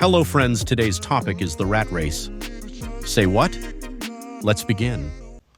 Hello friends, today's topic is the rat race. Say what? Let's begin.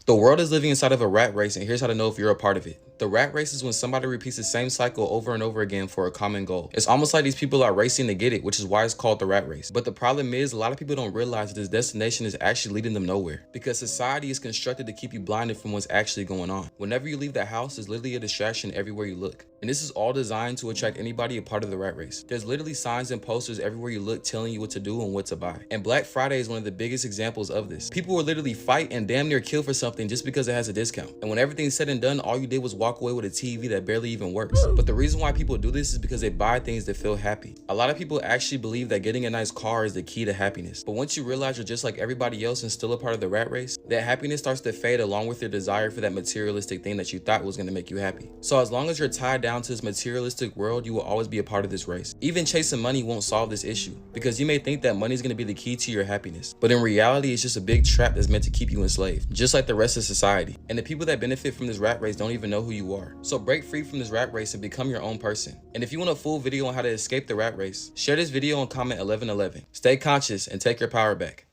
The world is living inside of a rat race, and here's how to know if you're a part of it. The rat race is when somebody repeats the same cycle over and over again for a common goal. It's almost like these people are racing to get it, which is why it's called the rat race. But the problem is, a lot of people don't realize that this destination is actually leading them nowhere, because society is constructed to keep you blinded from what's actually going on. Whenever you leave the house, there's literally a distraction everywhere you look. And this is all designed to attract anybody a part of the rat race. There's literally signs and posters everywhere you look telling you what to do and what to buy. And Black Friday is one of the biggest examples of this. People will literally fight and damn near kill for something just because it has a discount. And when everything's said and done, all you did was walk away with a TV that barely even works. But the reason why people do this is because they buy things that feel happy. A lot of people actually believe that getting a nice car is the key to happiness. But once you realize you're just like everybody else and still a part of the rat race, that happiness starts to fade along with your desire for that materialistic thing that you thought was going to make you happy. So as long as you're tied down to this materialistic world, you will always be a part of this race. Even chasing money won't solve this issue, because you may think that money is going to be the key to your happiness, but in reality it's just a big trap that's meant to keep you enslaved, just like the rest of society. And the people that benefit from this rat race don't even know who you are. So break free from this rat race and become your own person. And if you want a full video on how to escape the rat race, share this video and comment 1111. Stay conscious and take your power back.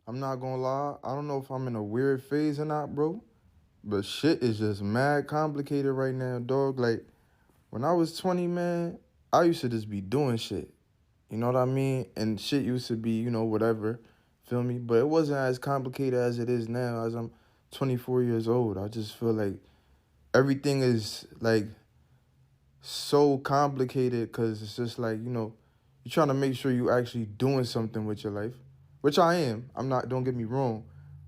I'm not gonna lie, I don't know if I'm in a weird phase or not, bro, but shit is just mad complicated right now, dog. Like, when I was 20, man, I used to just be doing shit. You know what I mean? And shit used to be, whatever. Feel me? But it wasn't as complicated as it is now, as I'm 24 years old. I just feel like everything is, like, so complicated because it's just like, you're trying to make sure you actually doing something with your life, which I am. I'm not, don't get me wrong.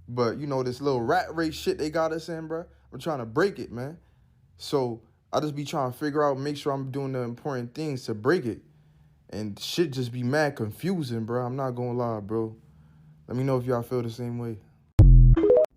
But, this little rat race shit they got us in, bro, I'm trying to break it, man. So I just be trying to figure out, make sure I'm doing the important things to break it. And shit just be mad confusing, bro. I'm not gonna lie, bro. Let me know if y'all feel the same way.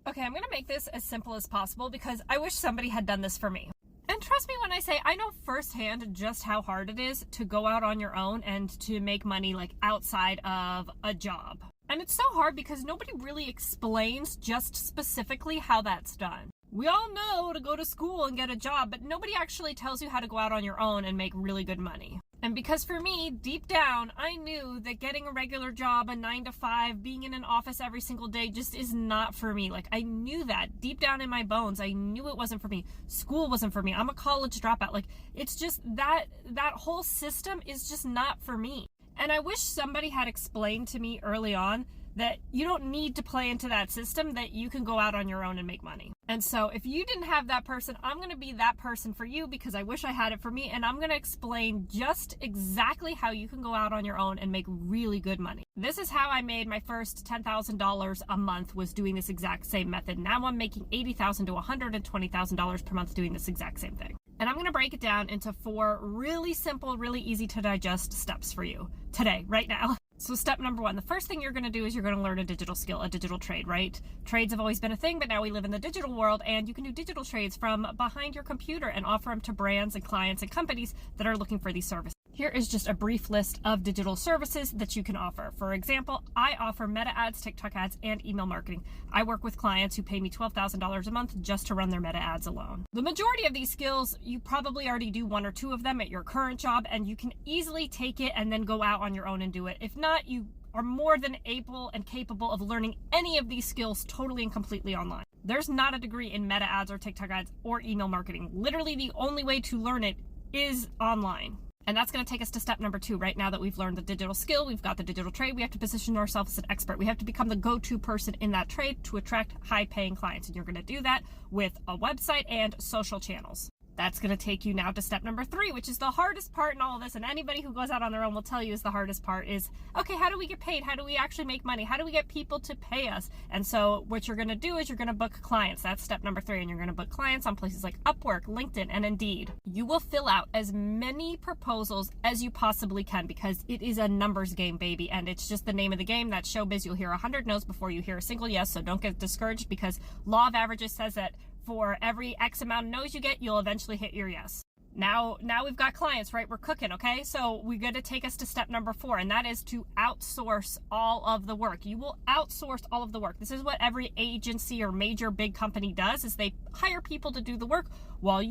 Okay, I'm gonna make this as simple as possible because I wish somebody had done this for me. And trust me when I say I know firsthand just how hard it is to go out on your own and to make money like outside of a job. And it's so hard because nobody really explains just specifically how that's done. We all know to go to school and get a job, but nobody actually tells you how to go out on your own and make really good money. And because for me, deep down, I knew that getting a regular job, a 9 to 5, being in an office every single day just is not for me. Like, I knew that deep down in my bones. I knew it wasn't for me. School wasn't for me. I'm a college dropout. Like, it's just that whole system is just not for me. And I wish somebody had explained to me early on that you don't need to play into that system, that you can go out on your own and make money. And so if you didn't have that person, I'm going to be that person for you because I wish I had it for me. And I'm going to explain just exactly how you can go out on your own and make really good money. This is how I made my first $10,000 a month, was doing this exact same method. Now I'm making $80,000 to $120,000 per month doing this exact same thing. And I'm going to break it down into 4 really simple, really easy to digest steps for you today, right now. So step number 1, the first thing you're going to do is you're going to learn a digital skill, a digital trade, right? Trades have always been a thing, but now we live in the digital world and you can do digital trades from behind your computer and offer them to brands and clients and companies that are looking for these services. Here is just a brief list of digital services that you can offer. For example, I offer Meta ads, TikTok ads, and email marketing. I work with clients who pay me $12,000 a month just to run their Meta ads alone. The majority of these skills, you probably already do 1 or 2 of them at your current job, and you can easily take it and then go out on your own and do it. If not, you are more than able and capable of learning any of these skills totally and completely online. There's not a degree in Meta ads or TikTok ads or email marketing. Literally the only way to learn it is online. And that's going to take us to step number 2. Right now that we've learned the digital skill, we've got the digital trade, we have to position ourselves as an expert. We have to become the go-to person in that trade to attract high-paying clients. And you're going to do that with a website and social channels. That's going to take you now to step number 3, which is the hardest part in all of this. And anybody who goes out on their own will tell you is the hardest part is, okay, how do we get paid? How do we actually make money? How do we get people to pay us? And so what you're going to do is you're going to book clients. That's step number 3. And you're going to book clients on places like Upwork, LinkedIn, and Indeed. You will fill out as many proposals as you possibly can because it is a numbers game, baby. And it's just the name of the game. That's showbiz. You'll hear 100 no's before you hear a single yes. So don't get discouraged because law of averages says that for every X amount of no's you get, you'll eventually hit your yes. Now we've got clients, right? We're cooking, okay? So we're going to take us to step number 4, and that is to outsource all of the work. You will outsource all of the work. This is what every agency or major big company does, is they hire people to do the work while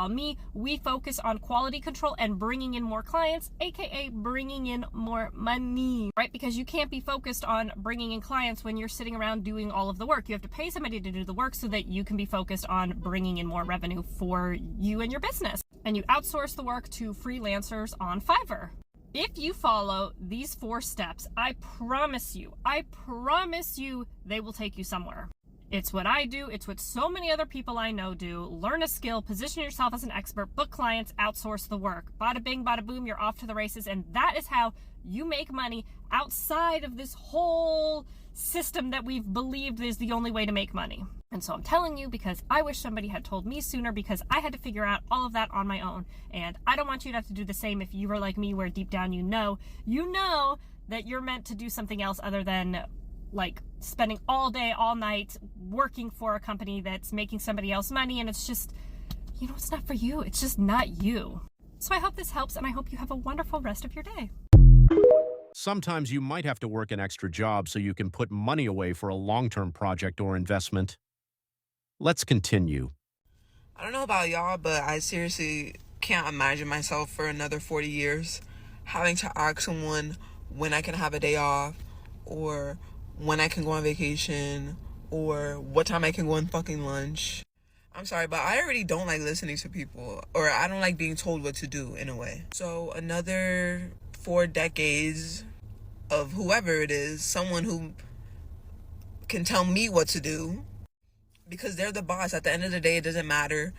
me, we focus on quality control and bringing in more clients, aka bringing in more money, right? Because you can't be focused on bringing in clients when you're sitting around doing all of the work. You have to pay somebody to do the work so that you can be focused on bringing in more revenue for you and your business. And you outsource the work to freelancers on Fiverr. If you follow these 4 steps, I promise you, they will take you somewhere. It's what I do. It's what so many other people I know do. Learn a skill, position yourself as an expert, book clients, outsource the work. Bada bing, bada boom, you're off to the races. And that is how you make money outside of this whole system that we've believed is the only way to make money. And so I'm telling you because I wish somebody had told me sooner, because I had to figure out all of that on my own. And I don't want you to have to do the same if you were like me, where deep down you know that you're meant to do something else other than like spending all day, all night working for a company that's making somebody else money. And it's just, it's not for you. It's just not you. So I hope this helps, and I hope you have a wonderful rest of your day. Sometimes you might have to work an extra job so you can put money away for a long-term project or investment. Let's continue. I don't know about y'all, but I seriously can't imagine myself for another 40 years having to ask someone when I can have a day off, or when I can go on vacation, or what time I can go on fucking lunch. I'm sorry, but I already don't like listening to people, or I don't like being told what to do in a way. So another 4 decades of whoever it is, someone who can tell me what to do, because they're the boss. At the end of the day, it doesn't matter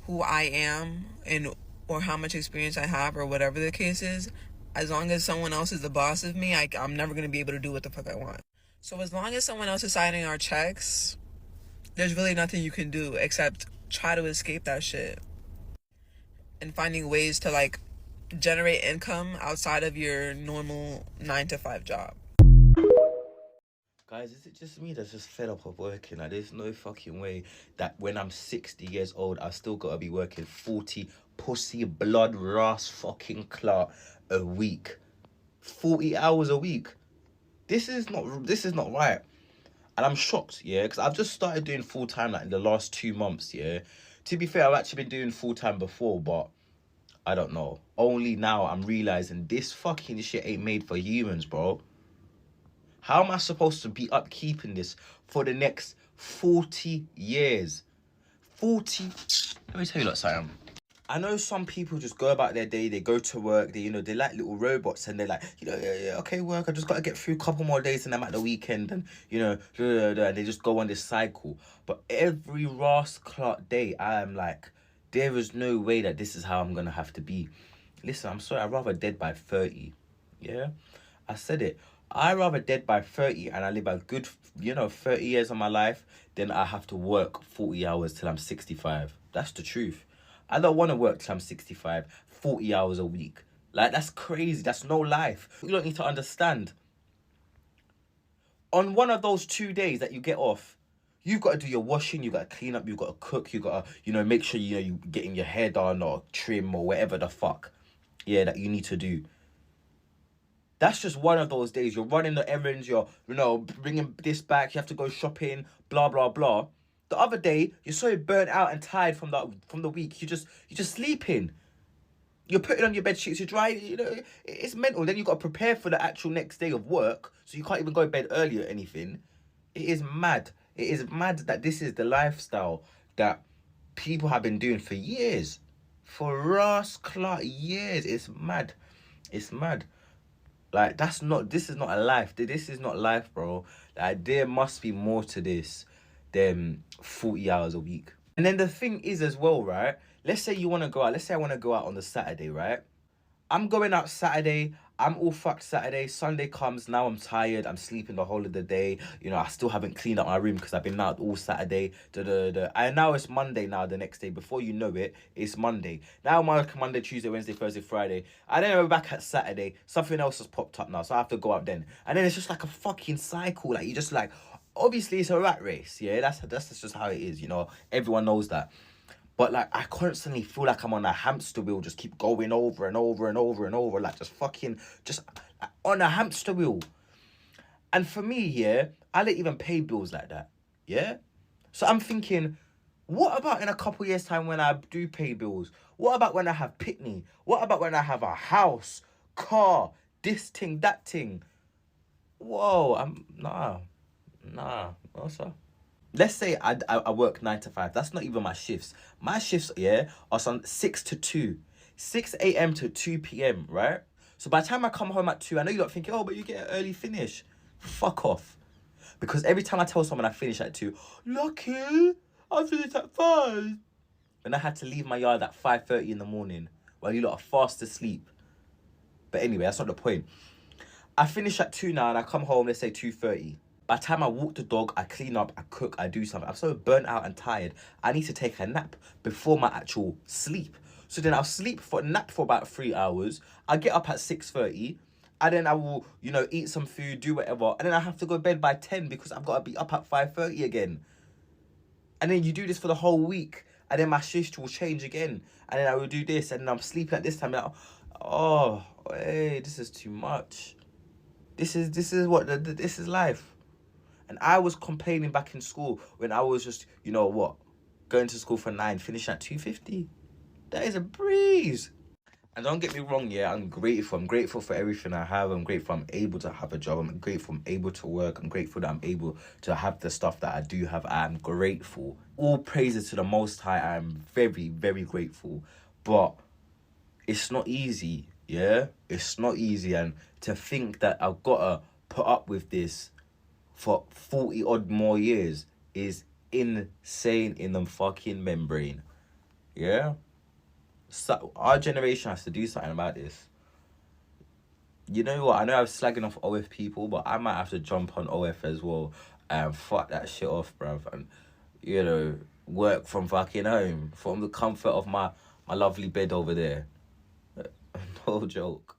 who I am or how much experience I have or whatever the case is. As long as someone else is the boss of me, I'm never going to be able to do what the fuck I want. So as long as someone else is signing our checks, there's really nothing you can do except try to escape that shit and finding ways to like generate income outside of your normal 9-to-5 job. Guys, is it just me that's just fed up of working? Like, there's no fucking way that when I'm 60 years old, I still gotta be working 40 pussy blood ras fucking clot a week. 40 hours a week. This is not right. And I'm shocked, yeah, because I've just started doing full-time like in the last 2 months, yeah. To be fair, I've actually been doing full-time before, but I don't know. Only now I'm realizing this fucking shit ain't made for humans, bro. How am I supposed to be upkeeping this for the next 40 years? 40... Let me tell you something. I know some people just go about their day, they go to work, they like little robots, and they're like, yeah, okay, work, I just got to get through a couple more days and I'm at the weekend, and, and they just go on this cycle. But every clock day, I am like, there is no way that this is how I'm going to have to be. Listen, I'm sorry, I'd rather dead by 30, yeah? I said it. I'd rather dead by 30 and I live a good, 30 years of my life than I have to work 40 hours till I'm 65. That's the truth. I don't want to work till I'm 65, 40 hours a week. Like, that's crazy. That's no life. You don't need to understand. On one of those 2 days that you get off, you've got to do your washing, you've got to clean up, you've got to cook, you've got to, make sure, you're getting your hair done or trim or whatever the fuck, that you need to do. That's just one of those days. You're running the errands, you're, bringing this back, you have to go shopping, blah, blah, blah. The other day, you're so burnt out and tired from the week, you're just sleeping. You're putting on your bed sheets, you're dry, it's mental. Then you've got to prepare for the actual next day of work, so you can't even go to bed early or anything. It is mad. It is mad that this is the lifestyle that people have been doing for years. For years. It's mad. It's mad. Like, this is not a life. This is not life, bro. Like, there must be more to this than 40 hours a week. And then the thing is as well, right? Let's say you want to go out. Let's say I want to go out on the Saturday, right? I'm going out Saturday. I'm all fucked Saturday. Sunday comes. Now I'm tired. I'm sleeping the whole of the day. I still haven't cleaned up my room because I've been out all Saturday. And now it's Monday now, the next day. Before you know it, it's Monday. Now I'm working Monday, Tuesday, Wednesday, Thursday, Friday. And then we're back at Saturday. Something else has popped up now, so I have to go out then. And then it's just like a fucking cycle. Like, you just like... Obviously, it's a rat race, yeah? That's just how it is, Everyone knows that. But, like, I constantly feel like I'm on a hamster wheel, just keep going over and over and over and over, like, just on a hamster wheel. And for me, yeah, I don't even pay bills like that, yeah? So I'm thinking, What about in a couple years' time when I do pay bills? What about when I have pitney? What about when I have a house, car, this thing, that thing? Whoa, nah, no sir. Let's say I work 9 to 5. That's not even my shifts. My shifts, yeah, are some 6 to 2. 6 a.m. to 2 p.m., right? So by the time I come home at 2, I know you're not thinking, oh, but you get an early finish. Fuck off. Because every time I tell someone I finish at 2, lucky, I finished at 5. And I had to leave my yard at 5:30 in the morning while you lot are fast asleep. But anyway, that's not the point. I finish at 2 now and I come home, let's say 2:30. By the time I walk the dog, I clean up, I cook, I do something. I'm so burnt out and tired. I need to take a nap before my actual sleep. So then I'll nap for about 3 hours. I get up at 6:30. And then I will, eat some food, do whatever. And then I have to go to bed by 10 because I've got to be up at 5:30 again. And then you do this for the whole week. And then my shift will change again. And then I will do this. And then I'm sleeping at this time. Like, oh, hey, this is too much. This is life. And I was complaining back in school when I was just, going to school for 9, finishing at 2:50. That is a breeze. And don't get me wrong, yeah, I'm grateful. I'm grateful for everything I have. I'm grateful I'm able to have a job. I'm grateful I'm able to work. I'm grateful that I'm able to have the stuff that I do have. I'm grateful. All praises to the Most High. I'm very, very grateful. But it's not easy, yeah? It's not easy. And to think that I've got to put up with this for 40 odd more years is insane in the fucking membrane. Yeah? So our generation has to do something about this. You know what? I know I'm slagging off OF people, but I might have to jump on OF as well and fuck that shit off, bruv. And, work from fucking home, from the comfort of my lovely bed over there. No joke.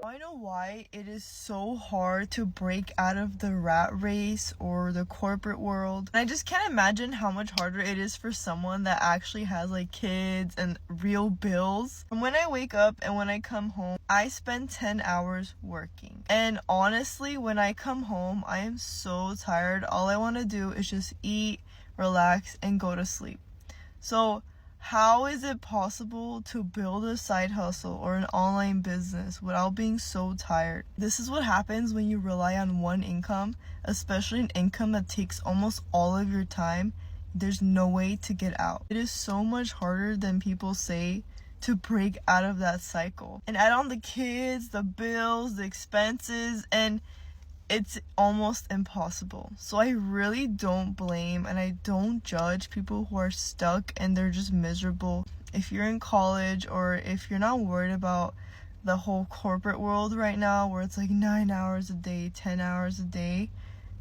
I know why it is so hard to break out of the rat race or the corporate world. And I just can't imagine how much harder it is for someone that actually has like kids and real bills. And when I wake up and when I come home, I spend 10 hours working. And honestly, when I come home, I am so tired. All I want to do is just eat, relax, and go to sleep. So how is it possible to build a side hustle or an online business without being so tired? This is what happens when you rely on one income, especially an income that takes almost all of your time. There's no way to get out. It is so much harder than people say to break out of that cycle. And add on the kids, the bills, the expenses, and it's almost impossible. So I really don't blame and I don't judge people who are stuck and they're just miserable. If you're in college or if you're not worried about the whole corporate world right now where it's like 9 hours a day, 10 hours a day,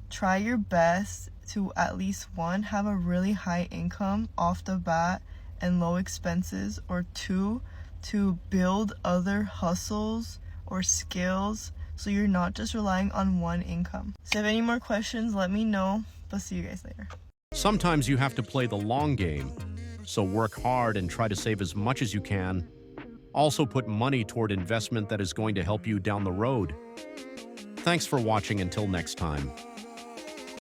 try your best to at least one, have a really high income off the bat and low expenses, or two, to build other hustles or skills so you're not just relying on one income. So if you have any more questions, let me know. But see you guys later. Sometimes you have to play the long game, so work hard and try to save as much as you can. Also put money toward investment that is going to help you down the road. Thanks for watching. Until next time.